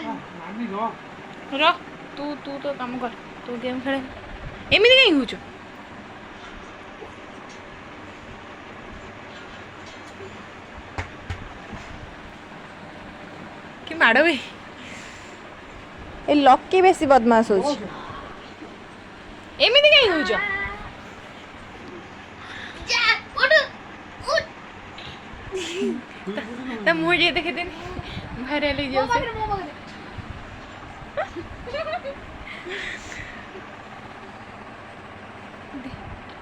र तू तू तो काम कर तू गेम खेले एमती कहीं हूँ कि माड़ भी ए लक्की बेसी बदमाश हो एमती कहीं हूँ तो मुझे देखे दिन भारे ले जाओ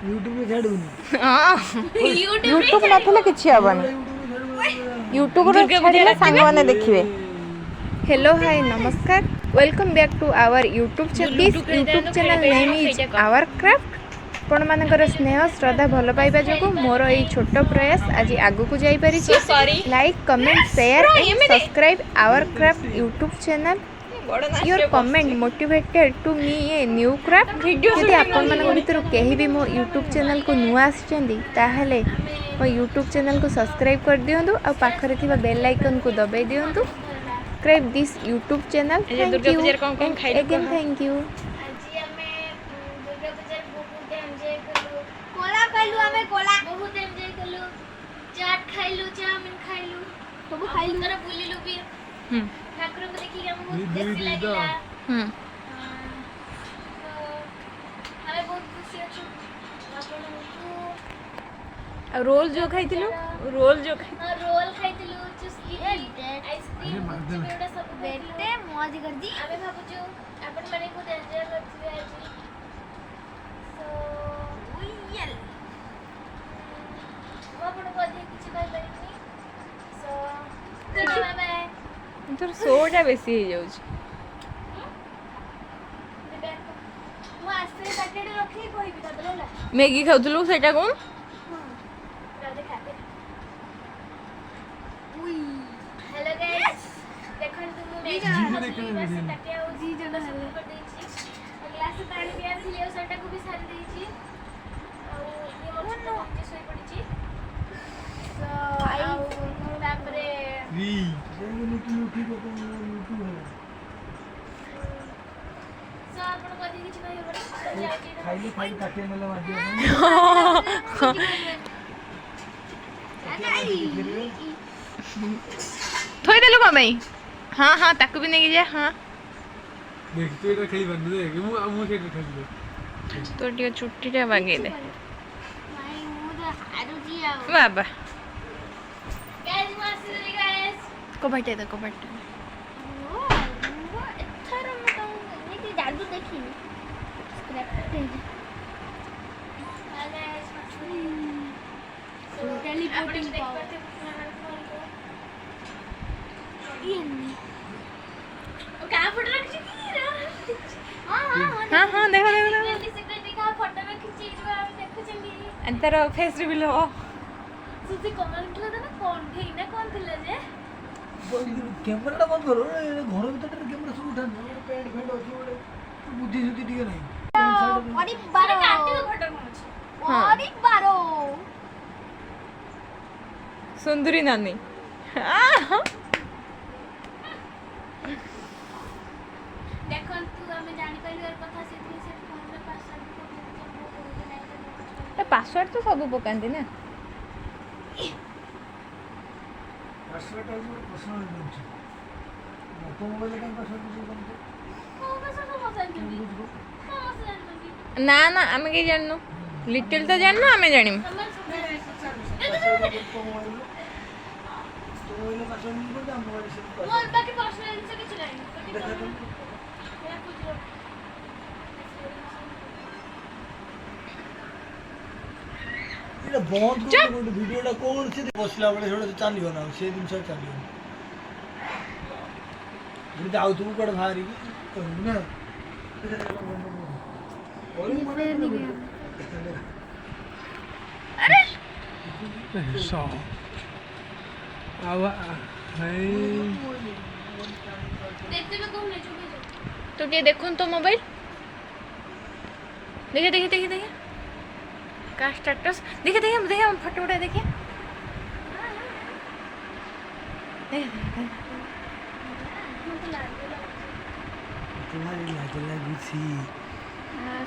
यूट्यूब में छाड़ूनी हां यूट्यूब नथिले किछि हबनी यूट्यूब रे छाड़िले सांग माने देखिबे। हेलो हाय नमस्कार welcome back to our YouTube channel YouTube channel name is our craft आपण मानकर स्नेह श्रद्धा भल पाइबा जो मोर ये छोट प्रयास आज आगु को जाई पारि like comment share and subscribe our craft YouTube channel your comment motivated to me a new craft यदि आपण मानक भितर केही भी मो यूट्यूब चैनल को नुआ आछंदी ताहले मो यूट्यूब चैनल को सब्सक्राइब कर दियंतु आ पाखरे थिबा बेल आइकन को दबाई दियंतु subscribe this YouTube channel thank you again thank you. बहुत एंजॉय कलु चाट खाइलु चाउमीन खाइलु सब खाइलु तरा बुलिलु भी ठाकुर को देखि हम बहुत खुशी लागिला हमें बहुत खुशी अछु आ रोल जो खाइतिलु रोल खाइतिलु चुस्की आइसक्रीम एटा सब बेटे मौज कर दी हमें भाबुछु अपन माने को एंजॉय करथिबे आज सो उयल आपण को अधिक किछि बाय परिनी सो बाय बाय तोर सोटा बेसी हो जाउछ मु आस्ते पैकेट रखी कोइबी तबला मैगी खाउतलु सेटा कोन राधे खाते उई हेलो गाइस देखन तुम मैगी ताकिया ओ जी जण हल्ला कर देछि ग्लास पानी पिया थिले सेटा को भी सारी देछि और ये मोर तो हमके सोई पड़ी तापरे वी लुटी को यूट्यूब है सो आपण को दी किछि कहै बड़ा खाइले खाइ काटे मला माजे थोई देलु का भाई हां हां ताकू भी नहीं जा हां देख तू एटा खेली बंद दे मु के खेली तो टियो छुट्टी टा बागे दे माई मु तो हारू जी आ बाबा गाइस मासी गाइस को बैठे तो को बैठे ओ एथर म तो एती जादू देखिनी स्क्रैप गाइस मासी सो टेलीपोर्टिंग पावर ओ का फोटो रखछि की हां हां देखो देखो सिक्रेटली का फोटो रखछि हम देखु चंगी अंतर फेस रिवील हो सुजी कमेंट ला ना कौन थे ना कौन थिले जे कैमरा बंद करो घर भीतर कैमरा सब उठा पेंट फेंट अछि बोले बुद्धि सुद्धि ठीक नहीं अरे बारो काटी को फोटो कोन अछि अरे बारो सुंदरी नानी देखन तू हमें जानि पाइल और कथा से फोन में पासवर्ड पासवर्ड तो सब पकांती ना पासवर्ड आज पर्सनल होछि तो मोबाइल का पासवर्ड कुछ बनते को बस सब मसन जल्दी ना ना आमे के जाननु लिटिल तो जाननु आमे जानिम मोबाइल पासवर्ड नहीं पता मोबाइल से मोर बाकी पर्सनल से कुछ नहीं एटा बंद कर वीडियोटा कोन से बसला बळे थोड़ा चलियो ना से दिन से चलियो बुढ़ी जाऊ तू कोड भारी तो ना अरे सो आवा है देखते में कौन नहीं चुके तो ये देखो तो मोबाइल देखे देखे देखे देखे का स्टेटस देखे देखे देखे हम फोटो उठा देखे देखे मुझे लग ଭାରି ଲାଜ ଲାଗୁଛି।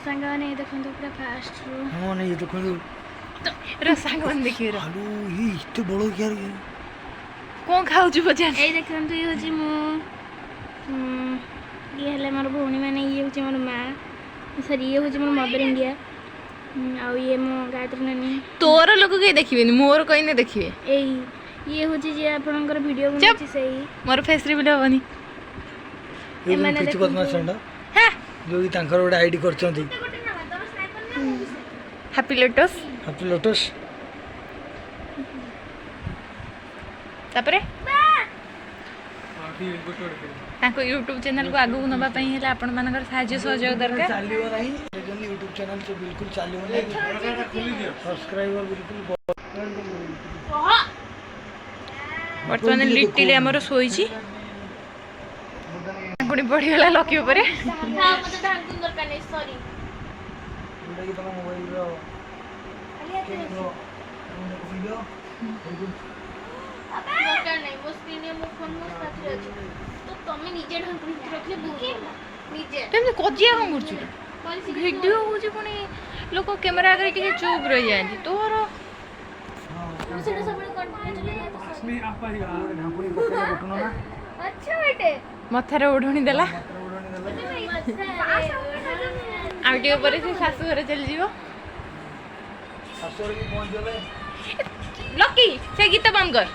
ସାଙ୍ଗମାନେ ଦେଖନ୍ତୁ ପୁରା ଫାଷ୍ଟରୁ ହଁ ନାଇଁ ଦେଖନ୍ତୁ ସାଙ୍ଗମାନେ ଦେଖିବେ ଆଲୁ ଇ ଏତେ ବଡ଼ କିଆର କ'ଣ ଖାଉଛୁ ପଚାର। ଏଇ ଦେଖନ୍ତୁ ଇଏ ହେଉଛି ମୁଁ ଇଏ ହେଲେ ମୋର ଭଉଣୀମାନେ, ଇଏ ହେଉଛି ମୋର ମା, ସରି ଇଏ ହେଉଛି ମୋର ମଦର ଇଣ୍ଡିଆ, ଆଉ ଇଏ ମୋ ଗାୟତ୍ରୀ ନାନୀ। ତୋର ଲୋକ କେହି ଦେଖିବେନି, ମୋର କହିନେ ଦେଖିବେ। ଏଇ ଇଏ ହେଉଛି ଯିଏ ଆପଣଙ୍କର ଭିଡ଼ିଓ ବନାଉଛି ସେଇ। ମୋର ଫେସ୍ ରିଭିଲ୍ ହବନି। ଏମାନେ କିଛି ବଦମାସ ଯୋଉ ତାଙ୍କର ଗୋଟେ ଆଇଡି କରିଛନ୍ତି ହାପି ଲୋଟସ୍। Happy lotus. ତାପରେ ତାଙ୍କ ୟୁଟ୍ୟୁବ ଚ୍ୟାନେଲକୁ ଆଗକୁ ନେବା ପାଇଁ ହେଲେ ଆପଣମାନଙ୍କର ସାହାଯ୍ୟ ସହଯୋଗ ଦରକାର। ଚାଲିବ ନାହିଁ ୟୁଟ୍ୟୁବ ଚ୍ୟାନେଲ ତ ବିଲକୁଲ ଚାଲିବ ନାହିଁ। ସବସ୍କ୍ରାଇबर ବିଲକୁଲ ବର୍ତ୍ତମାନ ଲିଟିଲି ଆମର ଶୋଇଛି, ପୁଣି ପଡ଼ିଗଲା ଲକି ଉପରେ। ଯୋଉଟାକି ତମ ମୋବାଇଲର ଦରକାର ନାହିଁ, ମୋ ସ୍କ୍ରିନରେ ମୋ ଫୋନ ମୋ ସାଥିରେ ଅଛି, ତ ତମେ ନିଜେ ଢାଙ୍କୁଣି ରଖିଲେ ବହୁତ ନିଜେ ଏମିତି କଜିଆ କ'ଣ କରୁଛୁ? ଭିଡ଼ିଓ ହେଉଛି ପୁଣି ଲୋକ କ୍ୟାମେରା ଆଗରେ ଟିକେ ଚୁପ୍ ରହିଯାଆନ୍ତି। ତୋର ସେଟା ସବୁବେଳେ କଣ୍ଟିନ୍ୟୁ ଆଚ୍ଛା ବେଟେ ମଥାରେ ଓଢ଼ଣି ଦେଲା। ଆଉ ଟିକେ ପରେ ସେ ଶାଶୁ ଘରେ ଚାଲିଯିବ। ଶାଶୁଘରେ ବି ପହଞ୍ଚିଗଲେ ଲକି ସେ ଗୀତ ବନ୍ଦ କର।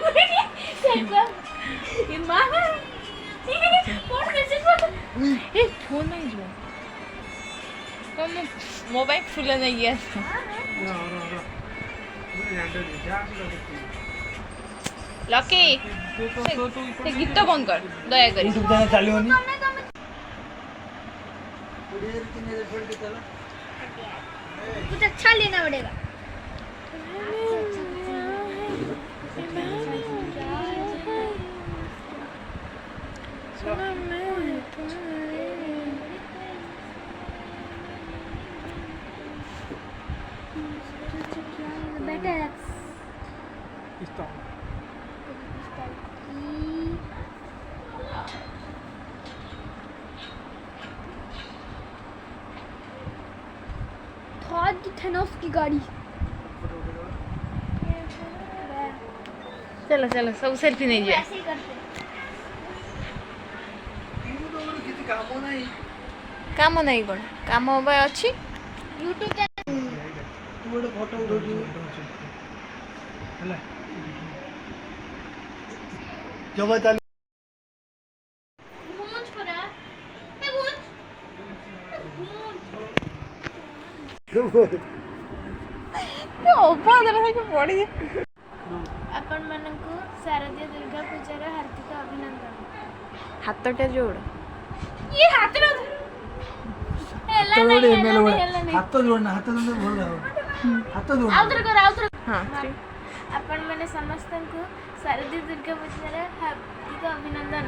ଏ ଫୋନ୍ ହେଇଯିବ କ'ଣ? ମୋ ପାଇଁ ଫୁଲ ନେଇକି ଆସ। ଲକି ସେ ଗୀତ ବନ୍ଦ କର ଦୟାକରି। ୟୁଟ୍ୟୁବ ଚ୍ୟାନେଲ ଚାଲିବନି। कुछ अच्छा लेना पड़ेगा। बेटा थेनोस की गाड़ी। चलो चलो सब सेल्फी नहीं जाए। ऐसे ही करते काम नहीं कौन काम अच्छी यूट्यूब चैनल ତୁ ଗୋଟେ ଫଟୋ ଉଠଉଛୁ ହେଲା ଜମା ଚାଲି घूंच पड़ा मैं घूंच पड़ी अपन मनकु शारदीय दुर्गा पूजार हार्दिक अभिनंदन। हाथटा जोड़ ये हाथ रो ହାତ ଯୋଡ଼େ ଏମଏଲ ଭଳିଆ ହାତ ଯୋଡ଼ନା ହାତ ଯୋଡ଼ଲେ ଭଲ ହେବ ହାତ ଯୋଡ଼ आउथर कर हाँ अपन माने समस्त को शारदीय दुर्गा पूजार हार्दिक अभिनंदन।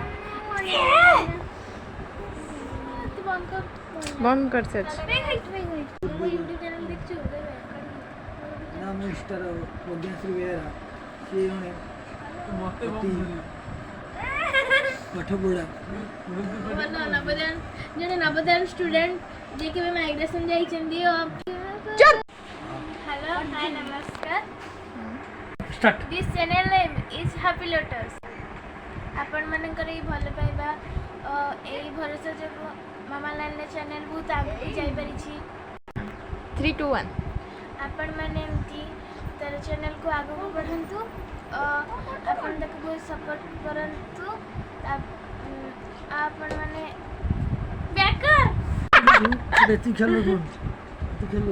तू बंद कर से मैं यूट्यूब चैनल देख छु ନା ମୁଁ ଷ୍ଟାର ପ୍ରଜ୍ଞାଶ୍ରୀ ବେହେରା ସିଏ ଜଣେ ପାଠ ପଢ଼ା नवोदय जने नवोदय स्टूडेंट जे के माइग्रेशन जाइछंदी। हेलो हाय नमस्कार। Start this channel name is happy lotus. आपण मानकर ई भल पाइबा ए भरोसा जो मामा लाल चैनल बहुत आगे जाई पारि छी। 3 2 1 आपण माने एमती तार चैनल को आगे बढ़ंतु, आपण तक बहुत सपोर्ट करंतु। आपण माने बैकर बेटी खेलो तू खेलो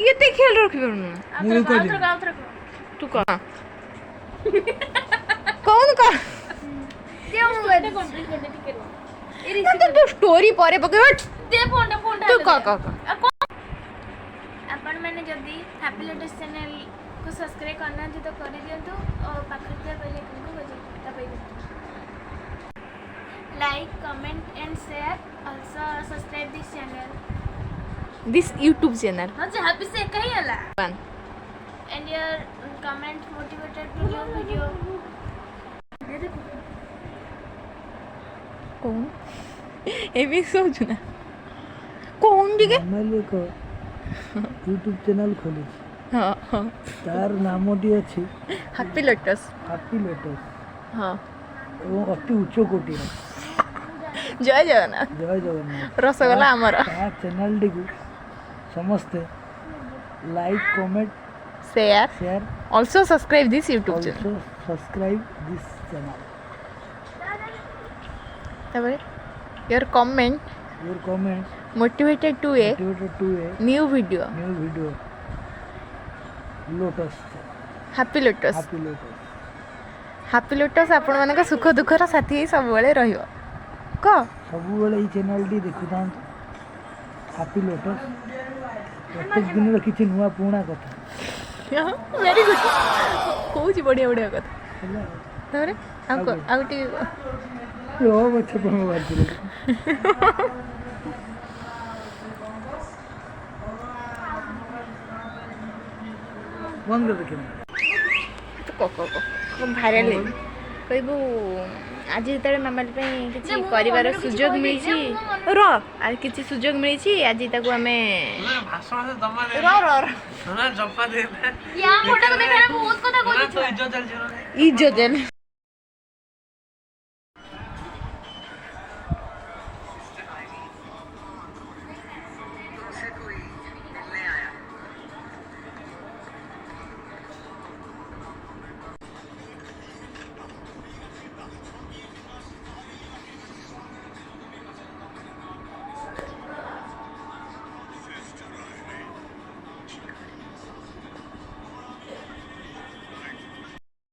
ये ते खेल रखी परनु मुझे कोई नहीं। आउथर तू का कौन का दे मोबाइल कंप्लीट कर दे टिकट ए तू स्टोरी परे पके दे फोन तू का आपण मैंने जल्दी हैप्पी लोटस चैनल को सब्सक्राइब करना तो कर दियंतु और पाखर के पहले को बजे दबाई दियंतु। Like comment and share also subscribe this channel this YouTube channel हां जे हैप्पी से कही हला 1 and your comment motivated to new video. कौन ଏବେ ଶୋଉଛୁ ନା କହୁନ ଟିକେ ମାମାଲି ଏକ ୟୁଟ୍ୟୁବ୍ ଚ୍ୟାନେଲ୍ ଖୋଲିଛି। ହଁ ହଁ ତାର ନାମଟି ଅଛି ହାପି ଲୋଟସ୍ ହାପି ଲୋଟସ୍ ହଁ ଏବଂ ଅତି ଉଚ୍ଚ କୋଟିର। ଜୟ ଜଗନ୍ନାଥ ଜୟ ଜଗନ୍ନାଥ। ରସଗୋଲା ଆମର ତା ଚ୍ୟାନେଲଟିକୁ ସମସ୍ତେ like comment share share also subscribe this YouTube channel also subscribe this channel. ତାପରେ your comment your comment motivated to a motivated to a new video new video lotus happy lotus happy lotus। Happy lotus ଆପଣମାନଙ୍କ ସୁଖ ଦୁଃଖର ସାଥୀ ହେଇ ସବୁବେଳେ ରହିବ କହ ସବୁବେଳେ ଏଇ ଚ୍ୟାନେଲଟି ଦେଖୁଥାନ୍ତୁ ହାପି ଲୋଟସ୍। ପ୍ରତ୍ୟେକ ଦିନର କିଛି ନୂଆ ପୁରୁଣା କଥା ଭେରି ଗୁଡ୍ କହୁଛି ବଢ଼ିଆ ବଢ଼ିଆ କଥା ହେଲା। ତାପରେ ଆଉ ଟିକେ ର ଗଛ ତମ ବାଜିରେ ବନ୍ଦ କରି ଦେଖିବା। ଭାଇରାଲ କହିବୁ ଆଜି ଯେତେବେଳେ ମାମାଲି ପାଇଁ କିଛି କରିବାର ସୁଯୋଗ ମିଳିଛି ର ଆଉ କିଛି ସୁଯୋଗ ମିଳିଛି ଆଜି ତାକୁ ଆମେ या फोटो को देखा ना बहुत कथा बोलू ଇଜ୍ଜତ